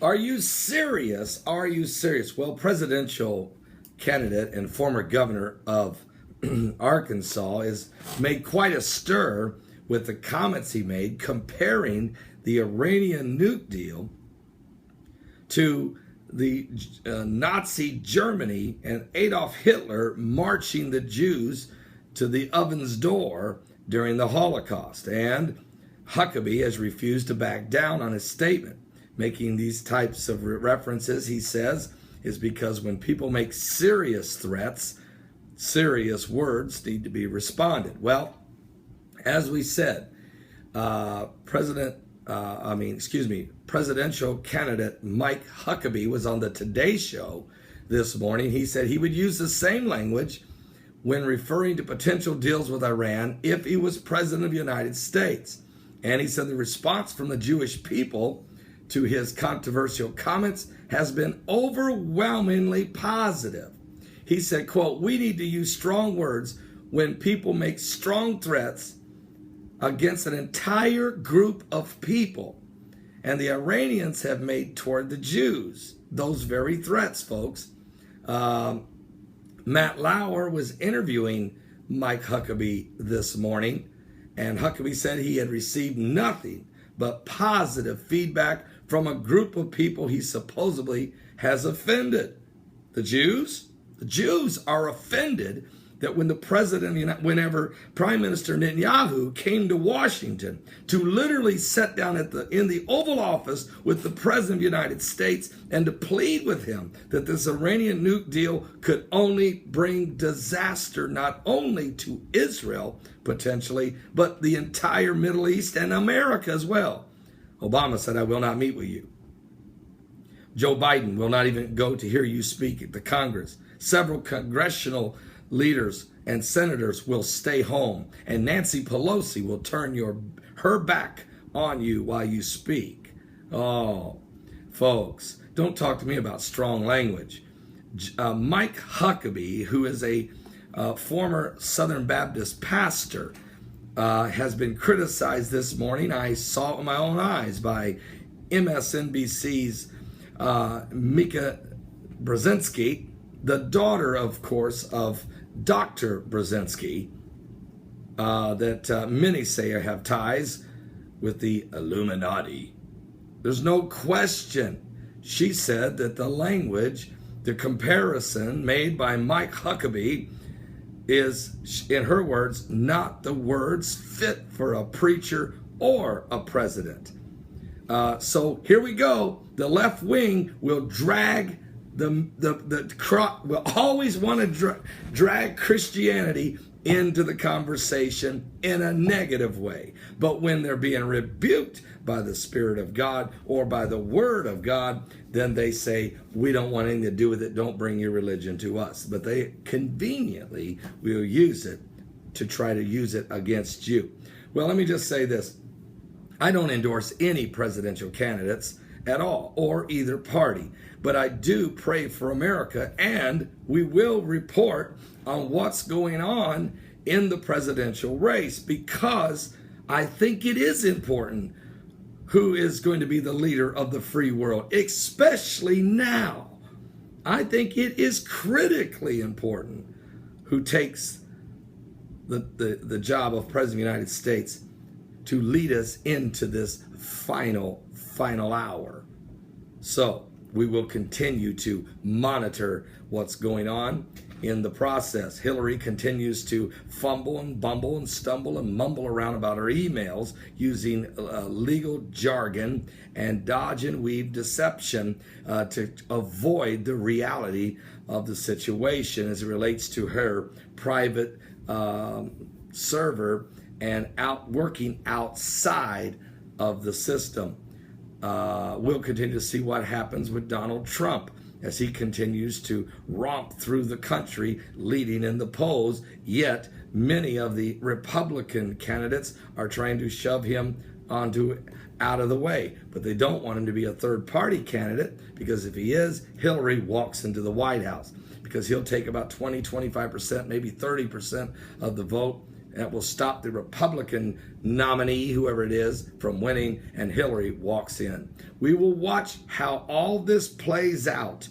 Are you serious? Are you serious? Well, presidential candidate and former governor of Arkansas has made quite a stir with the comments he made comparing the Iranian nuke deal to the Nazi Germany and Adolf Hitler marching the Jews to the oven's door during the Holocaust. And Huckabee has refused to back down on his statement. Making these types of references, he says, is because when people make serious threats, serious words need to be responded. Well, as we said, presidential candidate Mike Huckabee was on the Today Show this morning. He said he would use the same language when referring to potential deals with Iran if he was president of the United States. And he said the response from the Jewish people to his controversial comments has been overwhelmingly positive. He said, quote, "We need to use strong words when people make strong threats against an entire group of people. And the Iranians have made toward the Jews those very threats, folks." Matt Lauer was interviewing Mike Huckabee this morning, and Huckabee said he had received nothing but positive feedback from a group of people he supposedly has offended. The Jews? The Jews are offended that whenever Prime Minister Netanyahu came to Washington to literally sit down in the Oval Office with the President of the United States and to plead with him that this Iranian nuke deal could only bring disaster not only to Israel, potentially, but the entire Middle East and America as well. Obama said, "I will not meet with you." Joe Biden will not even go to hear you speak at the Congress. Several congressional leaders and senators will stay home, and Nancy Pelosi will turn her back on you while you speak. Oh, folks, don't talk to me about strong language. Mike Huckabee, who is a former Southern Baptist pastor, has been criticized this morning. I saw it with my own eyes by MSNBC's Mika Brzezinski, the daughter, of course, of Dr. Brzezinski, that many say have ties with the Illuminati. There's no question. She said that the language, the comparison made by Mike Huckabee is, in her words, not the words fit for a preacher or a president. So here we go. The left wing will drag will always want to drag Christianity into the conversation in a negative way. But when they're being rebuked by the Spirit of God or by the Word of God, then they say, "We don't want anything to do with it. Don't bring your religion to us." But they conveniently will use it to try to use it against you. Well, let me just say this. I don't endorse any presidential candidates at all, or either party. But I do pray for America, and we will report on what's going on in the presidential race, because I think it is important who is going to be the leader of the free world, especially now. I think it is critically important who takes the job of President of the United States to lead us into this final hour. So we will continue to monitor what's going on in the process. Hillary continues to fumble and bumble and stumble and mumble around about her emails using legal jargon and dodge and weave deception to avoid the reality of the situation as it relates to her private server and working outside of the system. We'll continue to see what happens with Donald Trump as he continues to romp through the country, leading in the polls, yet many of the Republican candidates are trying to shove him out of the way. But they don't want him to be a third-party candidate, because if he is, Hillary walks into the White House, because he'll take about 20, 25%, maybe 30% of the vote, that will stop the Republican nominee, whoever it is, from winning, and Hillary walks in. We will watch how all this plays out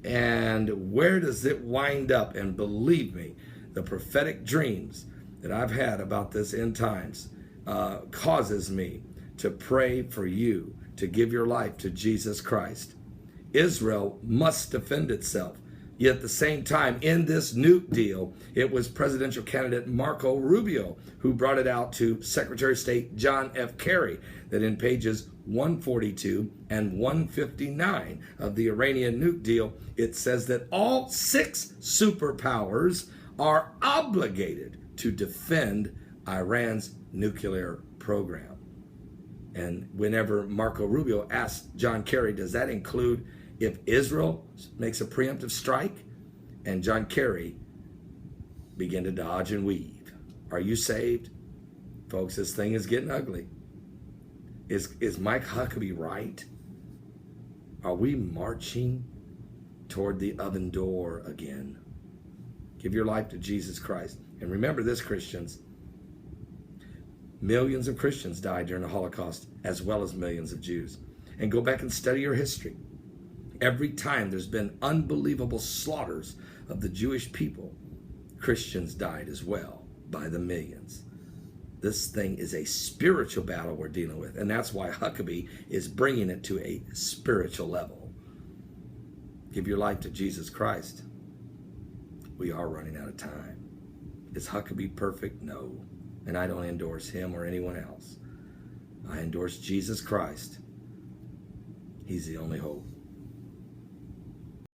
and where does it wind up. And believe me, the prophetic dreams that I've had about this end times causes me to pray for you to give your life to Jesus Christ. Israel must defend itself. Yet at the same time, in this nuke deal, it was presidential candidate Marco Rubio who brought it out to Secretary of State John F. Kerry, that in pages 142 and 159 of the Iranian nuke deal, it says that all 6 superpowers are obligated to defend Iran's nuclear program. And whenever Marco Rubio asked John Kerry, does that include if Israel makes a preemptive strike? And John Kerry began to dodge and weave. Are you saved? Folks, this thing is getting ugly. Is Mike Huckabee right? Are we marching toward the oven door again? Give your life to Jesus Christ. And remember this, Christians. Millions of Christians died during the Holocaust, as well as millions of Jews. And go back and study your history. Every time there's been unbelievable slaughters of the Jewish people, Christians died as well by the millions. This thing is a spiritual battle we're dealing with, and that's why Huckabee is bringing it to a spiritual level. Give your life to Jesus Christ. We are running out of time. Is Huckabee perfect? No. And I don't endorse him or anyone else. I endorse Jesus Christ. He's the only hope.